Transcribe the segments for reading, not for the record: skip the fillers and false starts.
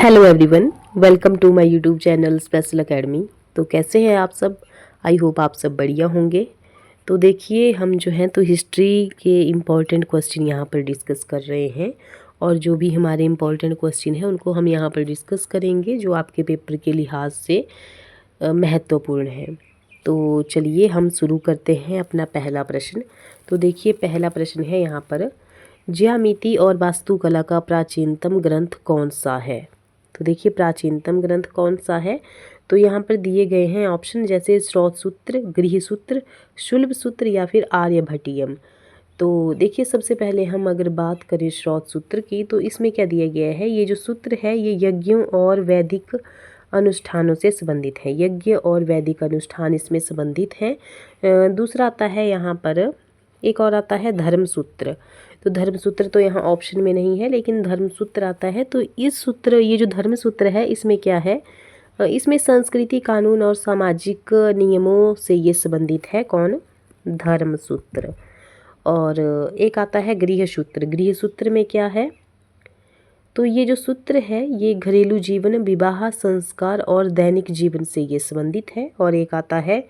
Hello everyone, welcome to my YouTube channel special academy. तो कैसे हैं आप सब? आई होप आप सब बढ़िया होंगे। तो देखिए, हम जो हैं तो हिस्ट्री के इम्पॉर्टेंट क्वेश्चन यहाँ पर डिस्कस कर रहे हैं, और जो भी हमारे इम्पॉर्टेंट क्वेश्चन हैं उनको हम यहाँ पर डिस्कस करेंगे जो आपके पेपर के लिहाज से महत्वपूर्ण है। तो चलिए हम शुरू करते हैं अपना पहला प्रश्न। तो देखिए, पहला प्रश्न है यहाँ पर, ज्यामिति और वास्तुकला का प्राचीनतम ग्रंथ कौन सा है? तो देखिए, प्राचीनतम ग्रंथ कौन सा है? तो यहाँ पर दिए गए हैं ऑप्शन, जैसे स्रोत सूत्र, गृह सूत्र, शुल्ब सूत्र या फिर आर्यभट्टियम। तो देखिए, सबसे पहले हम अगर बात करें स्रोत सूत्र की, तो इसमें क्या दिया गया है? ये जो सूत्र है ये यज्ञों और वैदिक अनुष्ठानों से संबंधित है। यज्ञ और वैदिक अनुष्ठान इसमें संबंधित हैं। दूसरा आता है यहाँ पर, एक और आता है धर्मसूत्र। तो धर्मसूत्र तो यहाँ ऑप्शन में नहीं है, लेकिन धर्मसूत्र आता है। तो इस सूत्र, ये जो धर्मसूत्र है, इसमें क्या है? इसमें संस्कृति, कानून और सामाजिक नियमों से ये संबंधित है। कौन? धर्मसूत्र। और एक आता है गृह सूत्र। गृह सूत्र में क्या है? तो ये जो सूत्र है ये घरेलू जीवन, विवाह, संस्कार और दैनिक जीवन से ये संबंधित है। और एक आता है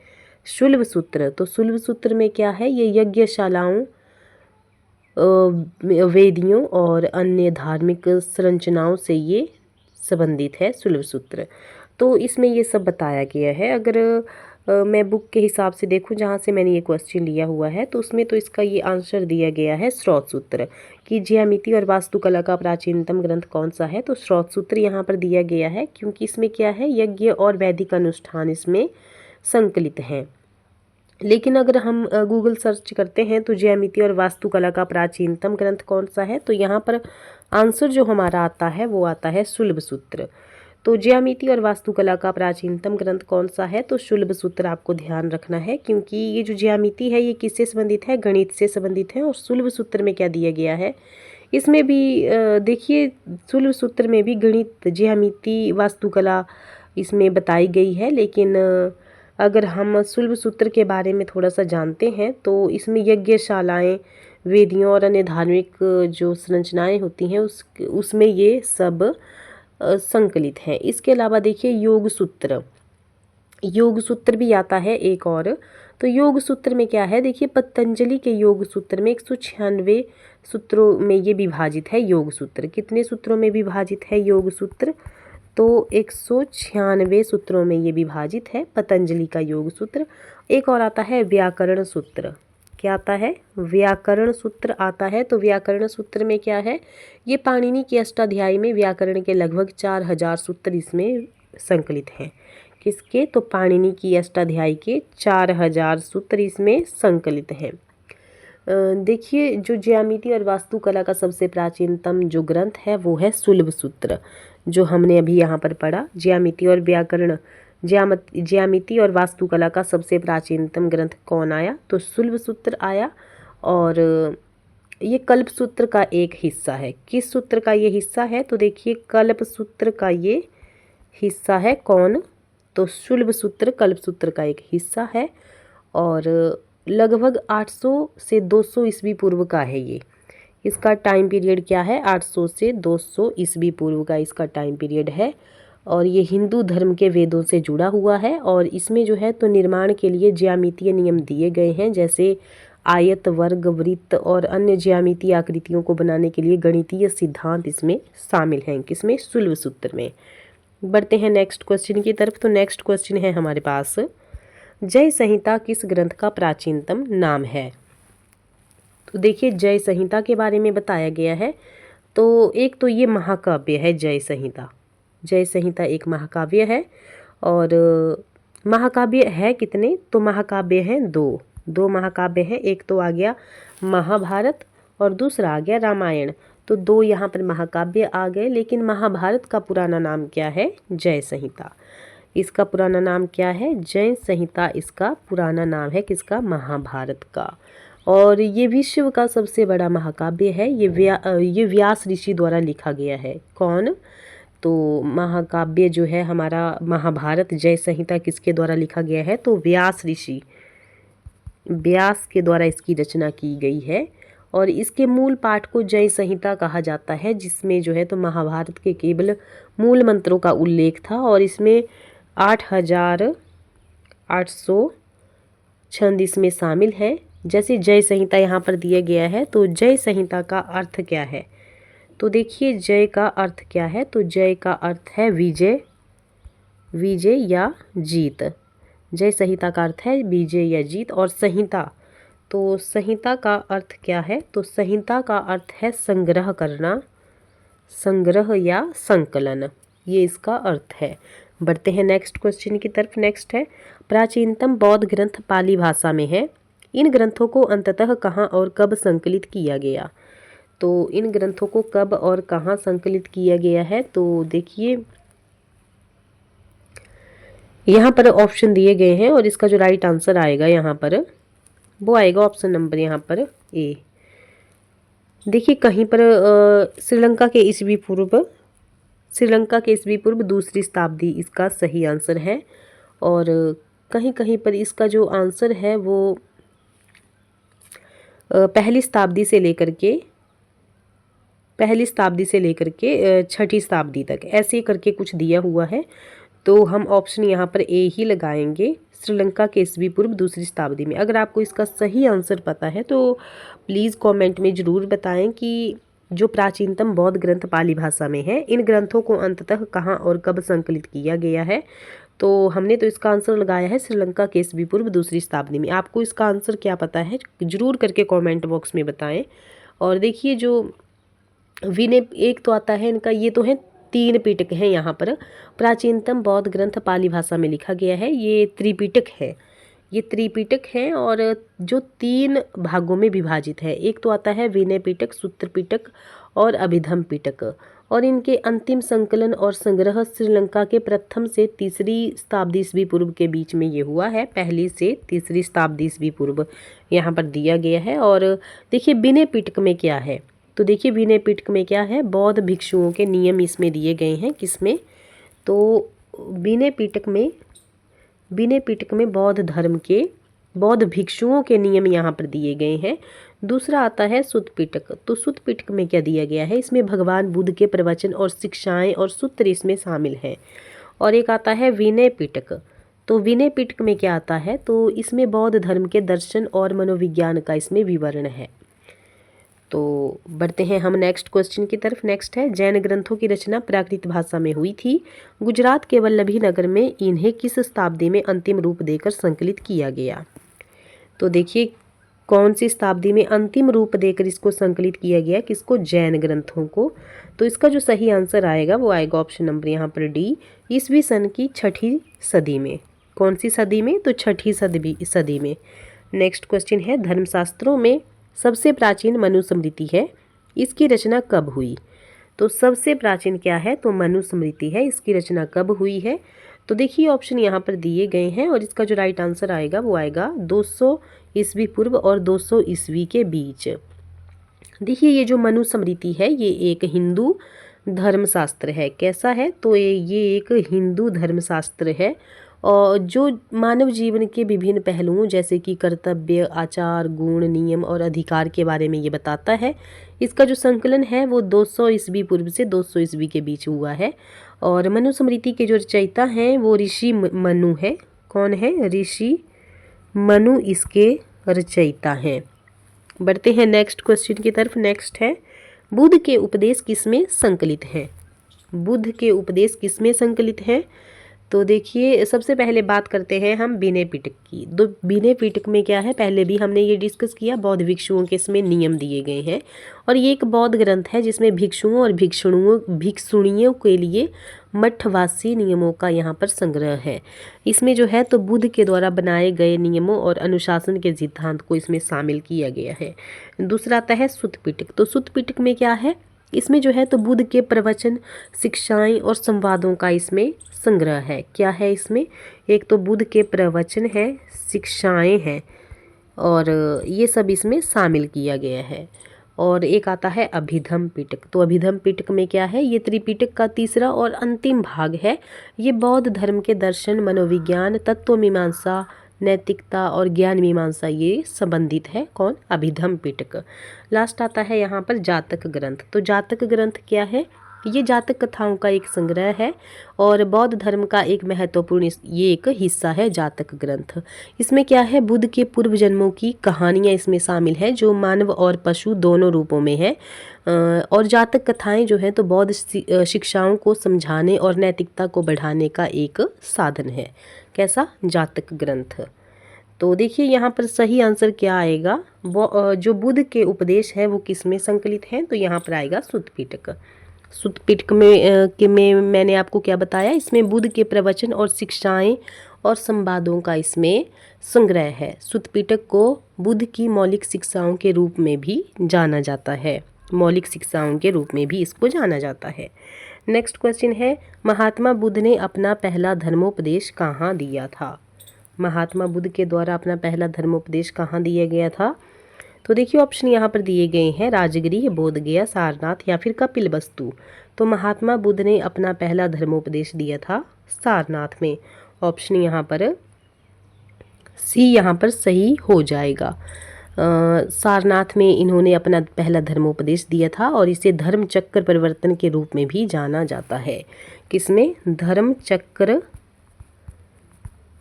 शुल्ब सूत्र। तो शुल्ब सूत्र में क्या है? ये यज्ञशालाओं, वेदियों और अन्य धार्मिक संरचनाओं से ये संबंधित है शुल्ब सूत्र। तो इसमें ये सब बताया गया है। अगर मैं बुक के हिसाब से देखूं जहाँ से मैंने ये क्वेश्चन लिया हुआ है, तो उसमें तो इसका ये आंसर दिया गया है स्रोत सूत्र, कि ज्यामिति और वास्तुकला का प्राचीनतम ग्रंथ कौन सा है? तो स्रोत सूत्र यहाँ पर दिया गया है, क्योंकि इसमें क्या है? यज्ञ और वैदिक अनुष्ठान इसमें संकलित हैं। लेकिन अगर हम गूगल सर्च करते हैं तो ज्यामिति और वास्तुकला का प्राचीनतम ग्रंथ कौन सा है, तो यहाँ पर आंसर जो हमारा आता है वो आता है शुल्ब सूत्र। तो ज्यामिति और वास्तुकला का प्राचीनतम ग्रंथ कौन सा है? तो शुल्ब सूत्र आपको ध्यान रखना है, क्योंकि ये जो ज्यामिति है ये किससे संबंधित है? गणित से संबंधित है। और शुल्ब सूत्र में क्या दिया गया है? इसमें भी देखिए, शुल्ब सूत्र में भी गणित, ज्यामिति, वास्तुकला इसमें बताई गई है। लेकिन अगर हम शुल्ब सूत्र के बारे में थोड़ा सा जानते हैं तो इसमें यज्ञशालाएं, वेदियों और अन्य धार्मिक जो संरचनाएं होती हैं उसमें ये सब संकलित है। इसके अलावा देखिए, योग सूत्र, योग सूत्र भी आता है एक और। तो योग सूत्र में क्या है? देखिए, पतंजलि के योग सूत्र में 196 सूत्रों में ये विभाजित है। योग सूत्र कितने सूत्रों में विभाजित है? योग सूत्र तो 196 सूत्रों में ये विभाजित है, पतंजलि का योग सूत्र। एक और आता है व्याकरण सूत्र। क्या आता है? व्याकरण सूत्र आता है। तो व्याकरण सूत्र में क्या है? ये पाणिनि की अष्टाध्यायी में व्याकरण के लगभग 4000 सूत्र इसमें संकलित हैं। किसके? तो पाणिनि की अष्टाध्यायी के 4000 सूत्र इसमें संकलित हैं। देखिए, जो ज्यामिति और वास्तुकला का सबसे प्राचीनतम जो ग्रंथ है वो है शुल्ब सूत्र, जो हमने अभी यहाँ पर पढ़ा। ज्यामिति और व्याकरण, ज्यामिति और वास्तुकला का सबसे प्राचीनतम ग्रंथ कौन आया? तो शुल्ब सूत्र आया। और ये कल्प सूत्र का एक हिस्सा है। किस सूत्र का ये हिस्सा है? तो देखिए, कल्प सूत्र का ये हिस्सा है। कौन? तो शुल्ब सूत्र कल्प सूत्र का एक हिस्सा है, और लगभग 800 से 200 ईस्वी पूर्व का है ये। इसका टाइम पीरियड क्या है? 800 से 200 ईस्वी पूर्व का इसका टाइम पीरियड है। और ये हिंदू धर्म के वेदों से जुड़ा हुआ है। और इसमें जो है तो निर्माण के लिए ज्यामितीय नियम दिए गए हैं, जैसे आयत, वर्ग, वृत्त और अन्य ज्यामितीय आकृतियों को बनाने के लिए गणितीय सिद्धांत इसमें शामिल हैं। किसमें? शुल्ब सूत्र में। बढ़ते हैं नेक्स्ट क्वेश्चन की तरफ। तो नेक्स्ट क्वेश्चन है हमारे पास, जय संहिता किस ग्रंथ का प्राचीनतम नाम है? तो देखिए, जय संहिता के बारे में बताया गया है। तो एक तो ये महाकाव्य है जय संहिता। जय संहिता एक महाकाव्य है। और महाकाव्य है कितने? तो महाकाव्य हैं दो महाकाव्य हैं। एक तो आ गया महाभारत और दूसरा आ गया रामायण। तो दो यहाँ पर महाकाव्य आ गए। लेकिन महाभारत का पुराना नाम क्या है? जय संहिता। इसका पुराना नाम क्या है? जय संहिता इसका पुराना नाम है। किसका? महाभारत का। और ये विश्व का सबसे बड़ा महाकाव्य है। ये व्यास ऋषि द्वारा लिखा गया है। कौन? तो महाकाव्य जो है हमारा महाभारत, जय संहिता किसके द्वारा लिखा गया है? तो व्यास ऋषि, व्यास के द्वारा इसकी रचना की गई है। और इसके मूल पाठ को जय संहिता कहा जाता है, जिसमें जो है तो महाभारत के केवल मूल मंत्रों का उल्लेख था और इसमें 8,800 छंद इसमें शामिल है। जैसे जय संहिता यहाँ पर दिया गया है, तो जय संहिता का अर्थ क्या है? तो देखिए जय का अर्थ क्या है, तो जय का अर्थ है विजय, विजय या जीत। जय संहिता का अर्थ है विजय या जीत। और संहिता, तो संहिता का अर्थ क्या है? तो संहिता का अर्थ है संग्रह करना, संग्रह या संकलन, ये इसका अर्थ है। बढ़ते हैं नेक्स्ट क्वेश्चन की तरफ। नेक्स्ट है, प्राचीनतम बौद्ध ग्रंथ पाली भाषा में है। इन ग्रंथों को अंततः कहाँ और कब संकलित किया गया? तो इन ग्रंथों को कब और कहाँ संकलित किया गया है? तो देखिए यहाँ पर ऑप्शन दिए गए हैं और इसका जो राइट आंसर आएगा यहाँ पर वो आएगा ऑप्शन नंबर यहाँ पर ए। देखिए कहीं पर श्रीलंका के ईस्वी पूर्व, श्रीलंका के ईस्वी पूर्व दूसरी शताब्दी इसका सही आंसर है। और कहीं कहीं पर इसका जो आंसर है वो पहली शताब्दी से लेकर के छठी शताब्दी तक ऐसे करके कुछ दिया हुआ है। तो हम ऑप्शन यहाँ पर ए ही लगाएंगे, श्रीलंका के ईस्वी पूर्व दूसरी शताब्दी में। अगर आपको इसका सही आंसर पता है तो प्लीज़ कमेंट में ज़रूर बताएं कि जो प्राचीनतम बौद्ध ग्रंथ पाली भाषा में है, इन ग्रंथों को अंततः कहाँ और कब संकलित किया गया है। तो हमने तो इसका आंसर लगाया है श्रीलंका के ईस्वी पूर्व दूसरी शताब्दी में। आपको इसका आंसर क्या पता है ज़रूर करके कमेंट बॉक्स में बताएं। और देखिए जो विनय, एक तो आता है इनका, ये तो है 3 पिटक हैं यहाँ पर। प्राचीनतम बौद्ध ग्रंथ पाली भाषा में लिखा गया है, ये त्रिपिटक है, ये त्रिपिटक है और जो 3 भागों में विभाजित है। एक तो आता है विनय पिटक, सूत्र पिटक और अभिधम पिटक। और इनके अंतिम संकलन और संग्रह श्रीलंका के प्रथम से तीसरी शताब्दी ईस्वी पूर्व के बीच में ये हुआ है। पहली से तीसरी शताब्दी ईस्वी पूर्व यहाँ पर दिया गया है। और देखिए विनय पिटक में क्या है, तो देखिए विनय पिटक में क्या है, बौद्ध भिक्षुओं के नियम इसमें दिए गए हैं। किसमें? तो विनय पिटक में बौद्ध धर्म के, बौद्ध भिक्षुओं के नियम यहाँ पर दिए गए हैं। दूसरा आता है सुत्त पिटक। तो सुत्त पिटक में क्या दिया गया है, इसमें भगवान बुद्ध के प्रवचन और शिक्षाएं और सूत्र इसमें शामिल हैं। और एक आता है विनय पिटक। तो विनय पिटक में क्या आता है, तो इसमें बौद्ध धर्म के दर्शन और मनोविज्ञान का इसमें विवरण है। तो बढ़ते हैं हम नेक्स्ट क्वेश्चन की तरफ। नेक्स्ट है, जैन ग्रंथों की रचना प्राकृत भाषा में हुई थी। गुजरात के वल्लभी नगर में इन्हें किस शताब्दी में अंतिम रूप देकर संकलित किया गया? तो देखिए कौन सी शताब्दी में अंतिम रूप देकर इसको संकलित किया गया, किसको? जैन ग्रंथों को। तो इसका जो सही आंसर आएगा वो आएगा ऑप्शन नंबर यहाँ पर डी, ईस्वी सन की 6ठी सदी में। कौन सी सदी में? तो 6ठी सदी में। नेक्स्ट क्वेश्चन है, धर्मशास्त्रों में सबसे प्राचीन मनुस्मृति है, इसकी रचना कब हुई? तो सबसे प्राचीन क्या है, तो मनुस्मृति है। इसकी रचना कब हुई है? तो देखिए ऑप्शन यहाँ पर दिए गए हैं और इसका जो राइट आंसर आएगा वो आएगा 200 ईस्वी पूर्व और 200 ईस्वी के बीच। देखिए ये जो मनुस्मृति है ये एक हिंदू धर्मशास्त्र है। कैसा है? तो ये एक हिंदू धर्मशास्त्र है और जो मानव जीवन के विभिन्न पहलुओं जैसे कि कर्तव्य, आचार, गुण, नियम और अधिकार के बारे में ये बताता है। इसका जो संकलन है वो 200 ईस्वी पूर्व से 200 ईस्वी के बीच हुआ है। और मनुस्मृति के जो रचयिता हैं वो ऋषि मनु है। कौन है? ऋषि मनु इसके रचयिता हैं। बढ़ते हैं नेक्स्ट क्वेश्चन की तरफ। नेक्स्ट है, बुद्ध के उपदेश किसमें संकलित हैं? बुद्ध के उपदेश किसमें संकलित हैं? तो देखिए सबसे पहले बात करते हैं हम विनय पिटक की। तो विनय पिटक में क्या है, पहले भी हमने ये डिस्कस किया, बौद्ध भिक्षुओं के इसमें नियम दिए गए हैं। और ये एक बौद्ध ग्रंथ है जिसमें भिक्षुओं और भिक्षुणियों के लिए मठवासी नियमों का यहाँ पर संग्रह है। इसमें जो है तो बुद्ध के द्वारा बनाए गए नियमों और अनुशासन के सिद्धांत को इसमें शामिल किया गया है। दूसरा आता है सुत्त पिटक। तो सुत्त पिटक में क्या है, इसमें जो है तो बुद्ध के प्रवचन, शिक्षाएं और संवादों का इसमें संग्रह है। क्या है इसमें? एक तो बुद्ध के प्रवचन है, शिक्षाएं हैं और ये सब इसमें शामिल किया गया है। और एक आता है अभिधम पिटक। तो अभिधम पिटक में क्या है, ये त्रिपिटक का तीसरा और अंतिम भाग है। ये बौद्ध धर्म के दर्शन, मनोविज्ञान, तत्व मीमांसा, नैतिकता और ज्ञान मीमांसा ये संबंधित है। कौन? अभिधम पिटक। लास्ट आता है यहाँ पर जातक ग्रंथ। तो जातक ग्रंथ क्या है? ये जातक कथाओं का एक संग्रह है और बौद्ध धर्म का एक महत्वपूर्ण ये एक हिस्सा है जातक ग्रंथ। इसमें क्या है? बुद्ध के पूर्व जन्मों की कहानियाँ इसमें शामिल है जो मानव और पशु दोनों रूपों में है। और जातक कथाएं जो हैं तो बौद्ध शिक्षाओं को समझाने और नैतिकता को बढ़ाने का एक साधन है। कैसा? जातक ग्रंथ। तो देखिए यहाँ पर सही आंसर क्या आएगा? वो जो बुद्ध के उपदेश है वो किस में संकलित हैं? तो यहाँ पर आएगा सुत्त पिटक। सुत्त पिटक में मैंने आपको क्या बताया? इसमें बुद्ध के प्रवचन और शिक्षाएं और संवादों का इसमें संग्रह है। सुत्त पिटक को बुद्ध की मौलिक शिक्षाओं के रूप में भी जाना जाता है। मौलिक शिक्षाओं के रूप में भी इसको जाना जाता है। नेक्स्ट क्वेश्चन है, महात्मा बुद्ध ने अपना पहला धर्मोपदेश कहाँ दिया था? महात्मा बुद्ध के द्वारा अपना पहला धर्मोपदेश कहाँ दिया गया था? तो देखिए ऑप्शन यहाँ पर दिए गए हैं, राजगृह, बोधगया, सारनाथ या फिर कपिलवस्तु। तो महात्मा बुद्ध ने अपना पहला धर्मोपदेश दिया था सारनाथ में। ऑप्शन यहाँ पर सी यहाँ पर सही हो जाएगा। सारनाथ में इन्होंने अपना पहला धर्मोपदेश दिया था और इसे धर्म चक्र परिवर्तन के रूप में भी जाना जाता है। किसमें? धर्म चक्र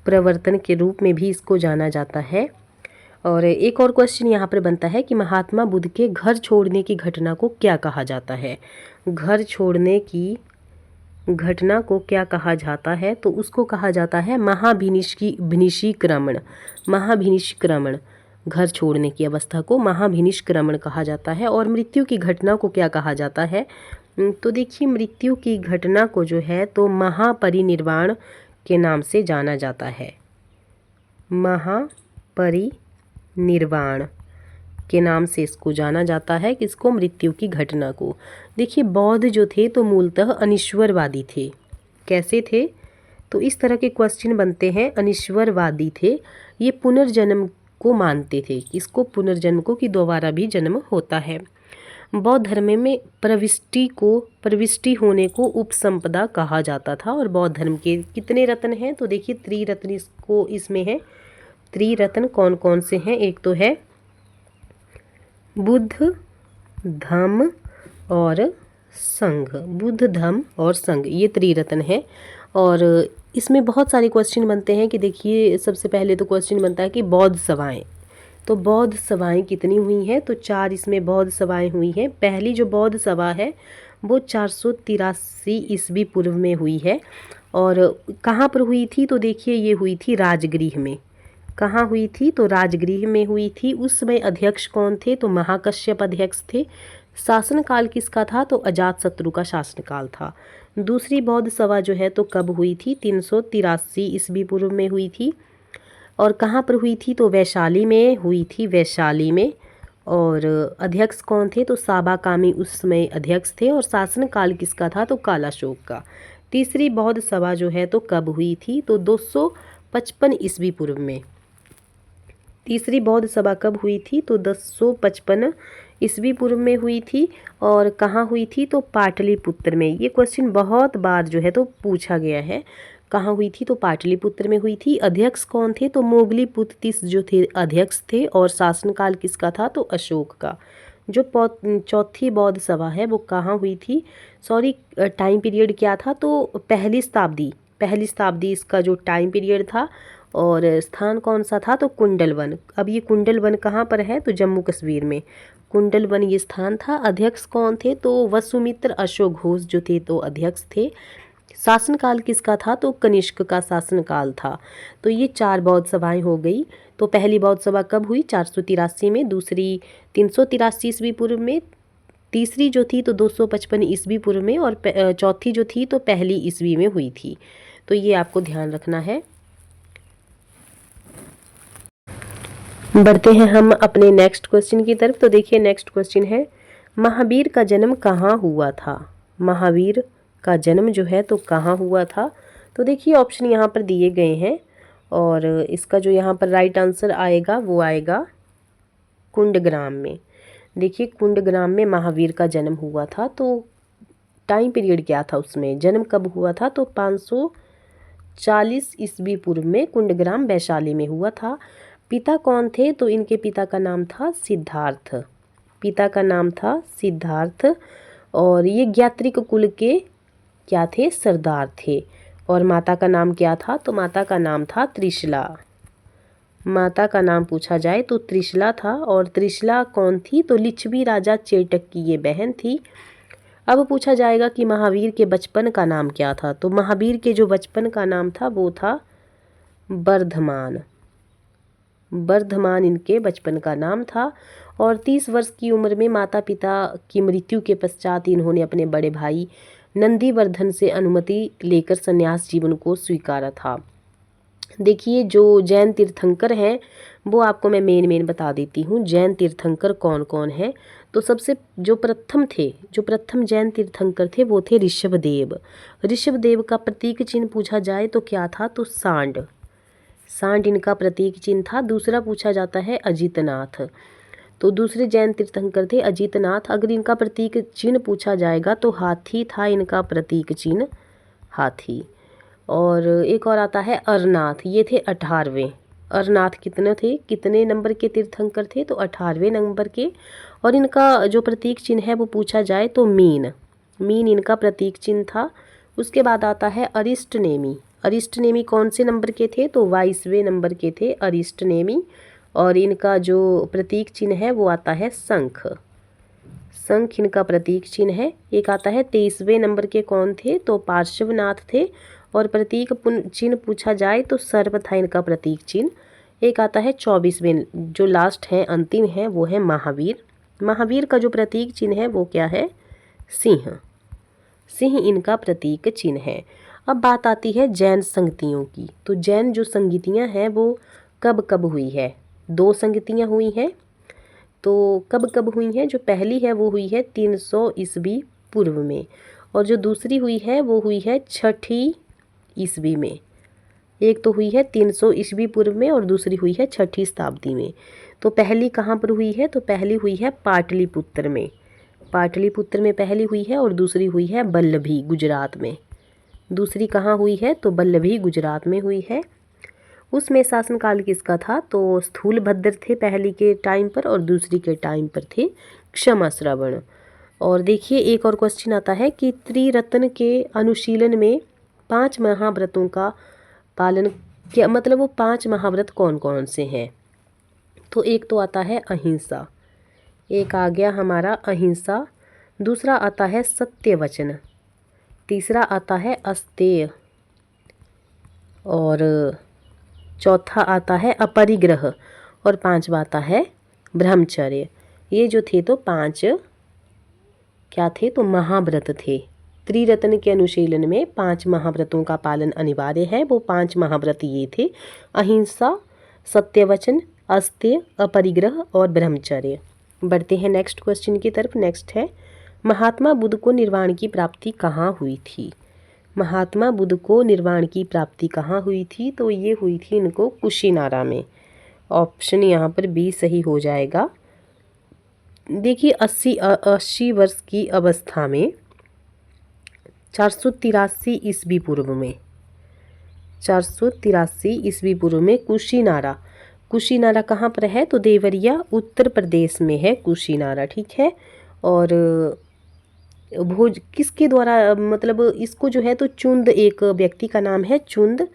प्रवर्तन के रूप में भी इसको जाना जाता है। और एक और क्वेश्चन यहाँ पर बनता है कि महात्मा बुद्ध के घर छोड़ने की घटना को क्या कहा जाता है? घर छोड़ने की घटना को क्या कहा जाता है? तो उसको कहा जाता है महाभिनिष्क्रमण। महाभिनिष्क्रमण, घर छोड़ने की अवस्था को महाभिनिष्क्रमण कहा जाता है। और मृत्यु की घटना को क्या कहा जाता है? तो देखिए मृत्यु की घटना को जो है तो महापरिनिर्वाण के नाम से जाना जाता है। महापरिनिर्वाण के नाम से इसको जाना जाता है। किसको? मृत्यु की घटना को। देखिए बौद्ध जो थे तो मूलतः अनिश्वरवादी थे। कैसे थे? तो इस तरह के क्वेश्चन बनते हैं। अनिश्वरवादी थे। ये पुनर्जन्म को मानते थे। इसको? पुनर्जन्म को, कि दोबारा भी जन्म होता है। बौद्ध धर्म में प्रविष्टि होने को उपसंपदा कहा जाता था। और बौद्ध धर्म के कितने रत्न हैं? तो देखिए त्रिरत्न इसको इसमें है। त्रिरत्न कौन कौन से हैं? एक तो है बुद्ध, धम्म और संघ। बुद्ध, धम्म और संघ, ये त्रिरत्न है। और इसमें बहुत सारे क्वेश्चन बनते हैं कि देखिए सबसे पहले तो क्वेश्चन बनता है कि बौद्ध सभाएं। तो बौद्ध सभाएं कितनी हुई हैं? तो 4 इसमें बौद्ध सभाएं हुई हैं। पहली जो बौद्ध सभा है वो 483 ईस्वी पूर्व में हुई है। और कहाँ पर हुई थी? तो देखिए ये हुई थी राजगृह में। कहाँ हुई थी? तो राजगृह में हुई थी। उस समय अध्यक्ष कौन थे? तो महाकश्यप अध्यक्ष थे। शासनकाल किसका था? तो अजातशत्रु का शासनकाल था। दूसरी बौद्ध सभा जो है तो कब हुई थी? 383 ईस्वी पूर्व में हुई थी। और कहाँ पर हुई थी? तो वैशाली में हुई थी। वैशाली में। और अध्यक्ष कौन थे? तो साबाकामी उस समय अध्यक्ष थे। और शासनकाल किसका था? तो कालाशोक का। तीसरी बौद्ध सभा जो है तो कब हुई थी? तो 255 ईस्वी पूर्व में। तीसरी बौद्ध सभा कब हुई थी? तो 255 ईस्वी पूर्व में हुई थी। और कहाँ हुई थी? तो पाटलिपुत्र में। ये क्वेश्चन बहुत बार जो है तो पूछा गया है। कहाँ हुई थी? तो पाटलिपुत्र में हुई थी। अध्यक्ष कौन थे? तो मोगलीपुत्तिस जो थे अध्यक्ष थे। और शासनकाल किसका था? तो अशोक का। जो चौथी बौद्ध सभा है वो कहाँ हुई थी? सॉरी, टाइम पीरियड क्या था? तो पहली शताब्दी इसका जो टाइम पीरियड था। और स्थान कौन सा था? तो कुंडलवन। अब ये कुंडलवन कहाँ पर है? तो जम्मू कश्मीर में कुंडलवन ये स्थान था। अध्यक्ष कौन थे? तो वसुमित्र अशोक घोष जो थे तो अध्यक्ष थे। शासनकाल किसका था? तो कनिष्क का शासनकाल था। तो ये 4 बौद्ध सभाएं हो गई। तो पहली बौद्ध सभा कब हुई? 483 में। दूसरी 383 ईस्वी पूर्व में। तीसरी जो थी तो 255 ईस्वी पूर्व में। और चौथी जो थी तो पहली ईस्वी में हुई थी। तो ये आपको ध्यान रखना है। बढ़ते हैं हम अपने नेक्स्ट क्वेश्चन की तरफ। तो देखिए नेक्स्ट क्वेश्चन है, महावीर का जन्म कहाँ हुआ था? महावीर का जन्म जो है तो कहाँ हुआ था? तो देखिए ऑप्शन यहाँ पर दिए गए हैं। और इसका जो यहाँ पर राइट आंसर आएगा वो आएगा कुंडग्राम में। देखिए कुंडग्राम में महावीर का जन्म हुआ था। तो टाइम पीरियड क्या था उसमें? जन्म कब हुआ था? तो 40 ईस्वी पूर्व में कुंडग्राम वैशाली में हुआ था। पिता कौन थे? तो इनके पिता का नाम था सिद्धार्थ। पिता का नाम था सिद्धार्थ और ये ज्ञात्रिक कुल के क्या थे? सरदार थे। और माता का नाम क्या था? तो माता का नाम था त्रिशला। माता का नाम पूछा जाए तो त्रिशला था। और त्रिशला कौन थी? तो लिच्छवी राजा चेटक की ये बहन थी। अब पूछा जाएगा कि महावीर के बचपन का नाम क्या था? तो महावीर के जो बचपन का नाम था वो था वर्धमान। वर्धमान इनके बचपन का नाम था। और 30 वर्ष की उम्र में माता पिता की मृत्यु के पश्चात इन्होंने अपने बड़े भाई नंदीवर्धन से अनुमति लेकर संन्यास जीवन को स्वीकारा था। देखिए जो जैन तीर्थंकर हैं वो आपको मैं मेन बता देती हूँ। जैन तीर्थंकर कौन कौन हैं? तो सबसे जो प्रथम जैन तीर्थंकर थे वो थे ऋषभदेव। ऋषभदेव का प्रतीक चिन्ह पूछा जाए तो क्या था? तो सांड। सांड इनका प्रतीक चिन्ह था। दूसरा पूछा जाता है अजितनाथ। तो दूसरे जैन तीर्थंकर थे अजितनाथ। अगर इनका प्रतीक चिन्ह पूछा जाएगा तो हाथी था इनका प्रतीक चिन्ह, हाथी। और एक और आता है अरनाथ, ये थे 18वें। अरनाथ कितने नंबर के तीर्थंकर थे? तो 18वें नंबर के। और इनका जो प्रतीक चिन्ह है वो पूछा जाए तो मीन इनका प्रतीक चिन्ह था। उसके बाद आता है अरिष्टनेमी। अरिष्टनेमी कौन से नंबर के थे? तो 22वें नंबर के थे अरिष्टनेमी। और इनका जो प्रतीक चिन्ह है वो आता है शंख। शंख इनका प्रतीक चिन्ह है। एक आता है 23वें नंबर के कौन थे? तो पार्श्वनाथ थे। और प्रतीक चिन्ह पूछा जाए तो सर्प था इनका प्रतीक चिन्ह। एक आता है 24वें, जो लास्ट है, अंतिम है, वो है महावीर। महावीर का जो प्रतीक चिन्ह है वो क्या है? सिंह। सिंह इनका प्रतीक चिन्ह है। अब बात आती है जैन संगतियों की। तो जैन जो संगतियाँ हैं वो कब कब हुई है? 2 संगतियाँ हुई हैं। तो कब कब हुई हैं? जो पहली है वो हुई है 300 ईस्वी पूर्व में। और जो दूसरी हुई है वो हुई है 6ठी ईस्वी में। एक तो हुई है 300 ईस्वी पूर्व में और दूसरी हुई है 6ठी शताब्दी में। तो पहली कहाँ पर हुई है? तो पहली हुई है पाटलिपुत्र में। पाटलिपुत्र में पहली हुई है। और दूसरी हुई है बल्लभी, गुजरात में। दूसरी कहाँ हुई है? तो बल्लभी, गुजरात में हुई है। उसमें शासनकाल किसका था? तो स्थूलभद्र थे पहली के टाइम पर और दूसरी के टाइम पर थे क्षमाश्रवण। और देखिए एक और क्वेश्चन आता है कि त्रिरत्न के अनुशीलन में 5 महाव्रतों का पालन क्या, मतलब वो 5 महाव्रत कौन कौन से हैं? तो एक तो आता है अहिंसा, एक आ गया हमारा अहिंसा। दूसरा आता है सत्यवचन। तीसरा आता है अस्तेय। और चौथा आता है अपरिग्रह। और 5वां आता है ब्रह्मचर्य। ये जो थे तो 5 क्या थे? तो महाव्रत थे। त्रिरत्न के अनुशीलन में 5 महाव्रतों का पालन अनिवार्य है। वो 5 महाव्रत ये थे: अहिंसा, सत्यवचन, अस्तेय, अपरिग्रह और ब्रह्मचर्य। बढ़ते हैं नेक्स्ट क्वेश्चन की तरफ। नेक्स्ट है महात्मा बुद्ध को निर्वाण की प्राप्ति कहाँ हुई थी? महात्मा बुद्ध को निर्वाण की प्राप्ति कहाँ हुई थी? तो ये हुई थी इनको कुशीनारा में। ऑप्शन यहाँ पर बी सही हो जाएगा। देखिए 80 वर्ष की अवस्था में 483 ईस्वी पूर्व में 483 ईस्वी पूर्व में कुशीनारा कहाँ पर है? तो देवरिया, उत्तर प्रदेश में है कुशीनारा, ठीक है। और भोज किसके द्वारा, मतलब इसको जो है तो चुंद, एक व्यक्ति का नाम है चुंद,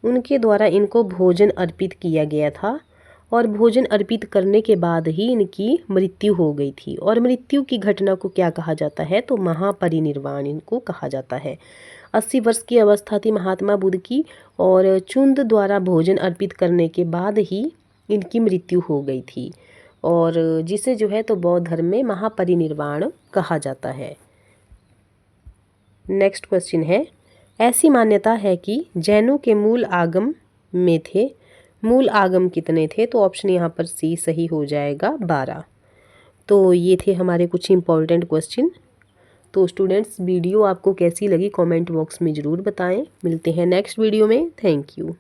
उनके द्वारा इनको भोजन अर्पित किया गया था। और भोजन अर्पित करने के बाद ही इनकी मृत्यु हो गई थी। और मृत्यु की घटना को क्या कहा जाता है? तो महापरिनिर्वाण इनको कहा जाता है। 80 वर्ष की अवस्था थी महात्मा बुद्ध की और चुंद द्वारा भोजन अर्पित करने के बाद ही इनकी मृत्यु हो गई थी। और जिसे जो है तो बौद्ध धर्म में महापरिनिर्वाण कहा जाता है। नेक्स्ट क्वेश्चन है ऐसी मान्यता है कि जैनों के मूल आगम में थे। मूल आगम कितने थे? तो ऑप्शन यहाँ पर सी सही हो जाएगा, 12। तो ये थे हमारे कुछ इंपॉर्टेंट क्वेश्चन। तो स्टूडेंट्स वीडियो आपको कैसी लगी कमेंट बॉक्स में ज़रूर बताएं। मिलते हैं नेक्स्ट वीडियो में। Thank you.